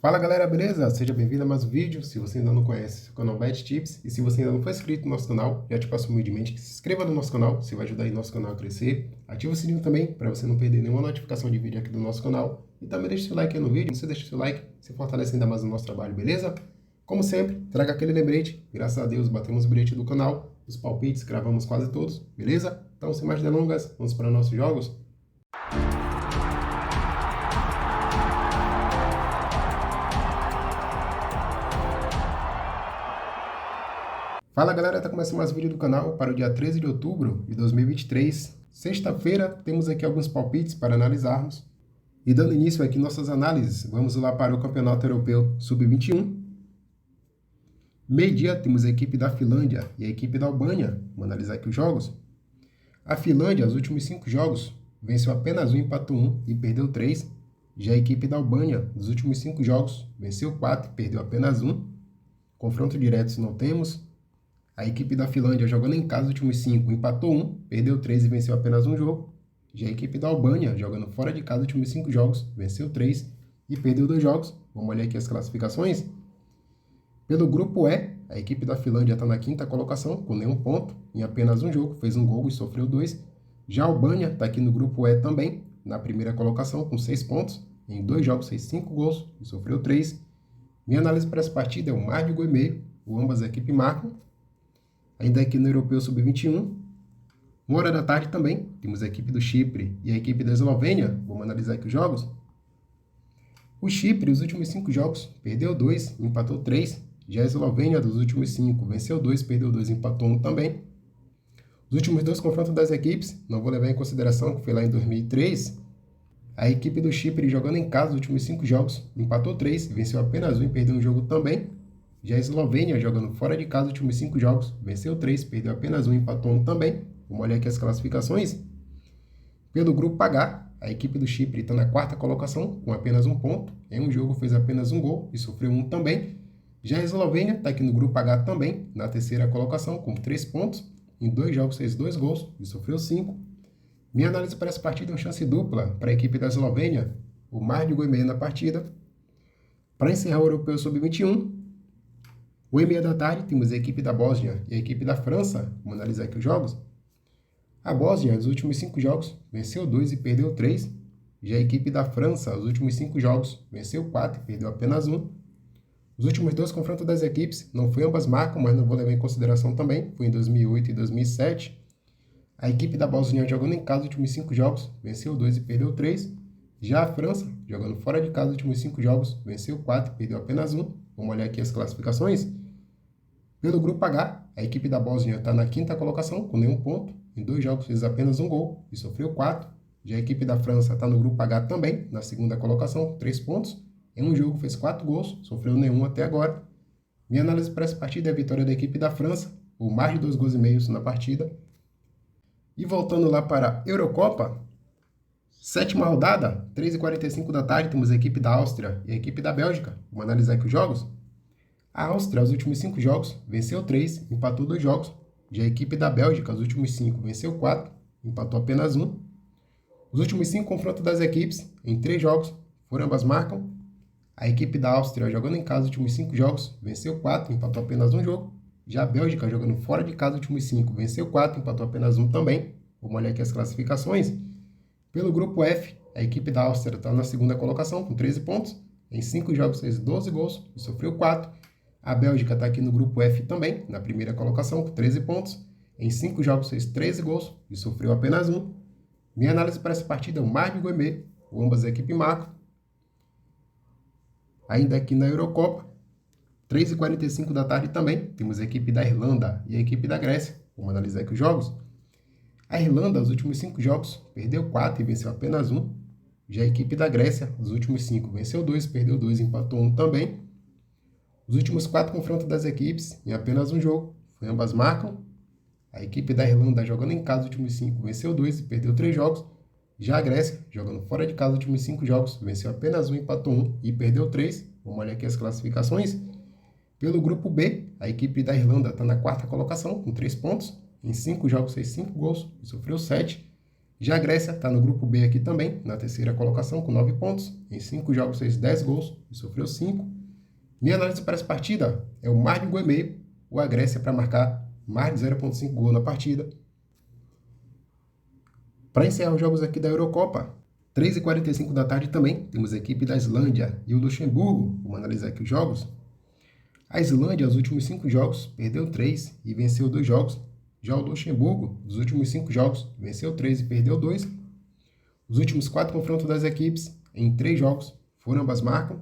Fala galera, beleza? Seja bem-vindo a mais um vídeo. Se você ainda não conhece o canal Bet Tips e se você ainda não for inscrito no nosso canal, já te peço humildemente que se inscreva no nosso canal, você vai ajudar aí nosso canal a crescer. Ativa o sininho também para você não perder nenhuma notificação de vídeo aqui do nosso canal. E também deixa seu like aí no vídeo, você deixa seu like, você fortalece ainda mais o nosso trabalho, beleza? Como sempre, traga aquele lembrete. Graças a Deus batemos o bilhete do canal, os palpites gravamos quase todos, beleza? Então sem mais delongas, vamos para nossos jogos. Fala galera, tá começando mais um vídeo do canal para o dia 13 de outubro de 2023. Sexta-feira, temos aqui alguns palpites para analisarmos. E dando início aqui nossas análises, vamos lá para o Campeonato Europeu Sub-21. Meio-dia, temos a equipe da Finlândia e a equipe da Albânia. Vamos analisar aqui os jogos. A Finlândia, os últimos 5 jogos, venceu apenas um, empatou 1 e perdeu 3. Já a equipe da Albânia, nos últimos 5 jogos, venceu 4 e perdeu apenas 1. Confronto direto não temos. A equipe da Finlândia, jogando em casa os últimos 5, empatou 1, perdeu 3 e venceu apenas um jogo. Já a equipe da Albânia, jogando fora de casa os últimos 5 jogos, venceu 3 e perdeu 2 jogos. Vamos olhar aqui as classificações. Pelo grupo E, a equipe da Finlândia está na 5ª colocação, com nenhum ponto, em apenas um jogo, fez um gol e sofreu 2. Já a Albânia está aqui no grupo E também, na 1ª colocação, com 6 pontos, em 2 jogos fez 5 gols e sofreu 3. Minha análise para essa partida é um mais de gol e meio, ambas as equipes marcam. Ainda aqui no Europeu Sub-21, 1h da tarde também, temos a equipe do Chipre e a equipe da Eslovênia. Vamos analisar aqui os jogos. O Chipre, os últimos 5 jogos, perdeu 2, empatou 3. Já a Eslovênia, dos últimos 5, venceu 2, perdeu 2, empatou 1 também. Os últimos 2 confrontos das equipes, não vou levar em consideração que foi lá em 2003. A equipe do Chipre, jogando em casa os últimos 5 jogos, empatou 3, venceu apenas 1 e perdeu um jogo também. Já a Eslovênia, jogando fora de casa os últimos 5 jogos, venceu 3, perdeu apenas 1 e empatou 1 também. Vamos olhar aqui as classificações. Pelo grupo H, a equipe do Chipre está na 4ª colocação, com apenas um ponto. Em um jogo fez apenas um gol e sofreu 1 também. Já a Eslovênia está aqui no grupo H também, na 3ª colocação, com 3 pontos. Em 2 jogos fez 2 gols e sofreu 5. Minha análise para essa partida é uma chance dupla para a equipe da Eslovênia, o mais de gol e meio na partida. Para encerrar o Europeu Sub-21, 1h30 da tarde, temos a equipe da Bósnia e a equipe da França. Vamos analisar aqui os jogos. A Bósnia, nos últimos 5 jogos, venceu 2 e perdeu 3. Já a equipe da França, nos últimos 5 jogos, venceu 4 e perdeu apenas 1. Os últimos 2 confrontos das equipes, não foi ambas marcam, mas não vou levar em consideração também, foi em 2008 e 2007. A equipe da Bósnia, jogando em casa os últimos 5 jogos, venceu 2 e perdeu 3. Já a França, jogando fora de casa os últimos 5 jogos, venceu 4 e perdeu apenas 1. Vamos olhar aqui as classificações. Pelo grupo H, a equipe da Bósnia está na 5ª colocação, com nenhum ponto. Em 2 jogos fez apenas um gol e sofreu 4. Já a equipe da França está no grupo H também, na 2ª colocação, com 3 pontos. Em um jogo fez 4 gols, sofreu nenhum até agora. Minha análise para essa partida é a vitória da equipe da França, ou mais de 2 gols e meio na partida. E voltando lá para a Eurocopa, 7ª rodada, 3h45 da tarde, temos a equipe da Áustria e a equipe da Bélgica. Vamos analisar aqui os jogos. A Áustria, os últimos 5 jogos, venceu 3, empatou 2 jogos. Já a equipe da Bélgica, os últimos 5, venceu 4, empatou apenas 1. Os últimos 5 confrontos das equipes, em 3 jogos, foram ambas marcam. A equipe da Áustria, jogando em casa os últimos 5 jogos, venceu 4, empatou apenas um jogo. Já a Bélgica, jogando fora de casa os últimos 5, venceu 4, empatou apenas 1 também. Vamos olhar aqui as classificações. Pelo grupo F, a equipe da Áustria está na 2ª colocação, com 13 pontos. Em 5 jogos fez 12 gols e sofreu 4. A Bélgica está aqui no grupo F também, na 1ª colocação, com 13 pontos. Em 5 jogos fez 13 gols e sofreu apenas 1. Minha análise para essa partida é um mais de gol e meio, ambas as equipes marcam. Ainda aqui na Eurocopa, 3h45 da tarde também, temos a equipe da Irlanda e a equipe da Grécia. Vamos analisar aqui os jogos. A Irlanda, os últimos 5 jogos, perdeu 4 e venceu apenas 1. Já a equipe da Grécia, os últimos 5, venceu 2, perdeu 2 e empatou 1 também. Os últimos 4 confrontos das equipes, em apenas um jogo, foi ambas marcam. A equipe da Irlanda, jogando em casa os últimos 5, venceu 2 e perdeu 3 jogos. Já a Grécia, jogando fora de casa os últimos 5 jogos, venceu apenas 1, empatou 1 e perdeu 3. Vamos olhar aqui as classificações. Pelo grupo B, a equipe da Irlanda está na 4ª colocação, com 3 pontos. Em 5 jogos fez 5 gols e sofreu 7. Já a Grécia está no grupo B aqui também, na terceira colocação, com 9 pontos. Em 5 jogos fez 10 gols e sofreu 5. Minha análise para essa partida é o mais de 1,5 ou a Grécia para marcar mais de 0,5 gol na partida. Para encerrar os jogos aqui da Eurocopa, 3h45 da tarde também, temos a equipe da Islândia e o Luxemburgo. Vamos analisar aqui os jogos. A Islândia, nos últimos 5 jogos, perdeu 3 e venceu 2 jogos. Já o Luxemburgo, nos últimos 5 jogos, venceu 3 e perdeu 2. Os últimos 4 confrontos das equipes, em 3 jogos, foram ambas marcam.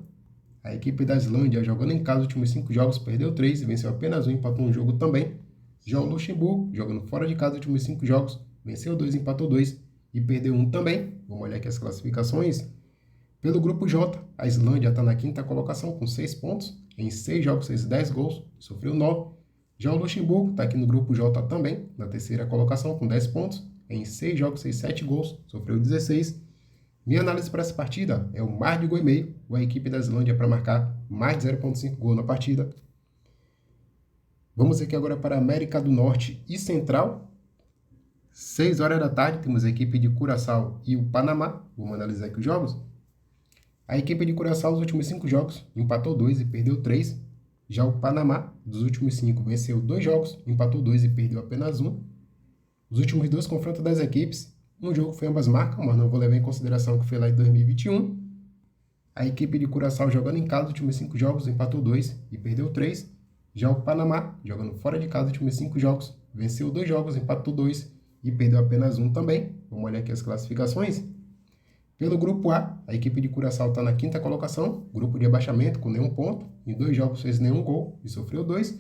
A equipe da Islândia, jogando em casa, nos últimos 5 jogos, perdeu 3 e venceu apenas 1 e empatou um jogo também. Já o Luxemburgo, jogando fora de casa, nos últimos 5 jogos, venceu 2, empatou 2 e perdeu 1 também. Vamos olhar aqui as classificações. Pelo grupo J, a Islândia está na 5ª colocação com 6 pontos. Em 6 jogos fez 10 gols, sofreu 9. Já o Luxemburgo está aqui no grupo J também, na 3ª colocação com 10 pontos. Em 6 jogos fez 7 gols, sofreu 16. Minha análise para essa partida é o mais de 1,5 ou a equipe da Islândia para marcar mais de 0,5 gol na partida. Vamos aqui agora para a América do Norte e Central. 6 horas da tarde, temos a equipe de Curaçao e o Panamá. Vamos analisar aqui os jogos. A equipe de Curaçao, nos últimos 5 jogos, empatou 2 e perdeu 3. Já o Panamá, dos últimos 5, venceu 2 jogos, empatou 2 e perdeu apenas 1. Os últimos 2 confrontos das equipes, um jogo foi ambas marcas, mas não vou levar em consideração que foi lá em 2021. A equipe de Curaçao, jogando em casa, nos últimos 5 jogos, empatou 2 e perdeu 3. Já o Panamá, jogando fora de casa, nos últimos 5 jogos, venceu 2 jogos, empatou 2 e perdeu apenas 1 também. Vamos olhar aqui as classificações. Pelo grupo A, a equipe de Curaçao está na 5ª colocação, grupo de abaixamento com nenhum ponto, em 2 jogos fez nenhum gol e sofreu 2.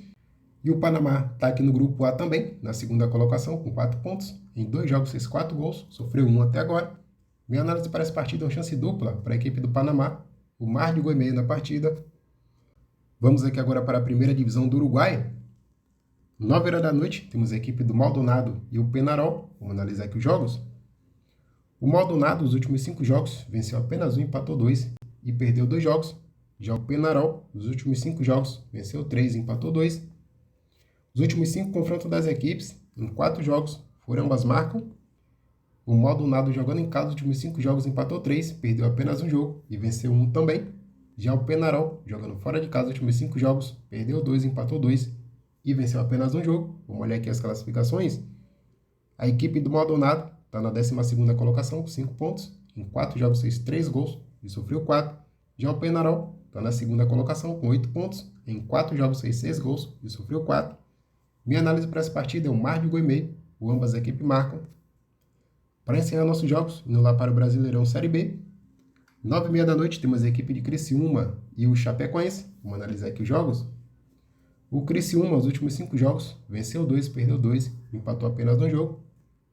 E o Panamá está aqui no grupo A também, na 2ª colocação com 4 pontos, em 2 jogos fez 4 gols, sofreu 1 até agora. Minha análise para essa partida é uma chance dupla para a equipe do Panamá, o mais de 1,5 na partida. Vamos aqui agora para a primeira divisão do Uruguai. 9 horas da noite, temos a equipe do Maldonado e o Peñarol. Vamos analisar aqui os jogos. O Maldonado, nos últimos 5 jogos, venceu apenas 1, empatou 2 e perdeu 2 jogos. Já o Peñarol, nos últimos 5 jogos, venceu 3 e empatou 2. Os últimos 5 confrontos das equipes, em 4 jogos, foram ambas marcam. O Maldonado, jogando em casa, nos últimos 5 jogos, empatou 3, perdeu apenas um jogo e venceu 1 também. Já o Peñarol, jogando fora de casa, nos últimos 5 jogos, perdeu 2, empatou 2 e venceu apenas um jogo. Vamos olhar aqui as classificações. A equipe do Maldonado está na 12ª colocação com 5 pontos. Em 4 jogos fez 3 gols e sofreu 4. Já o Peñarol está na 2ª colocação com 8 pontos. Em 4 jogos fez 6 gols e sofreu 4. Minha análise para essa partida é o mais de 1,5 ou ambas as equipes marcam. Para encerrar nossos jogos, indo lá para o Brasileirão Série B. 9h30 da noite temos a equipe de Criciúma e o Chapecoense. Vamos analisar aqui os jogos. O Criciúma, nos últimos 5 jogos, venceu 2, perdeu 2, empatou apenas um jogo.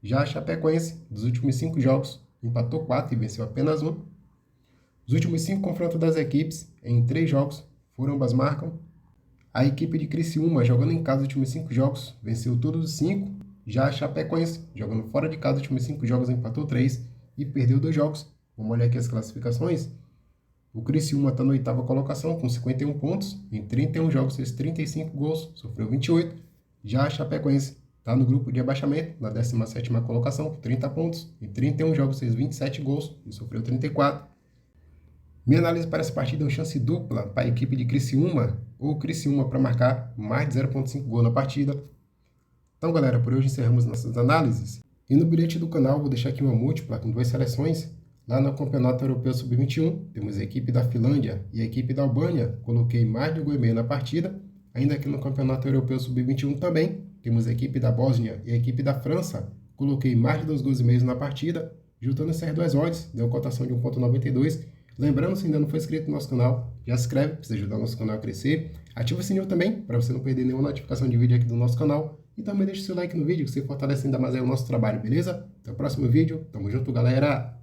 Já a Chapecoense, dos últimos 5 jogos, empatou 4 e venceu apenas 1. Os últimos 5 confrontos das equipes, em 3 jogos, foram ambas marcam. A equipe de Criciúma, jogando em casa nos últimos 5 jogos, venceu todos os 5. Já a Chapecoense, jogando fora de casa nos últimos 5 jogos, empatou 3 e perdeu 2 jogos. Vamos olhar aqui as classificações. O Criciúma está na 8ª colocação com 51 pontos. Em 31 jogos fez 35 gols, sofreu 28. Já a Chapecoense está no grupo de abaixamento, na 17ª colocação, com 30 pontos. Em 31 jogos fez 27 gols e sofreu 34. Minha análise para essa partida é uma chance dupla para a equipe de Criciúma ou Criciúma para marcar mais de 0,5 gol na partida. Então, galera, por hoje encerramos nossas análises. E no bilhete do canal vou deixar aqui uma múltipla com 2 seleções. Lá no Campeonato Europeu Sub-21, temos a equipe da Finlândia e a equipe da Albânia. Coloquei mais de 1,5 na partida. Ainda aqui no Campeonato Europeu Sub-21 também, temos a equipe da Bósnia e a equipe da França. Coloquei mais de 2 gols e meio na partida. Juntando essas 2 odds, deu uma cotação de 1,92. Lembrando, se ainda não for inscrito no nosso canal, já se inscreve para você ajudar o nosso canal a crescer. Ativa o sininho também, para você não perder nenhuma notificação de vídeo aqui do nosso canal. E também deixa o seu like no vídeo, que você fortalece ainda mais aí o nosso trabalho, beleza? Até o próximo vídeo. Tamo junto, galera!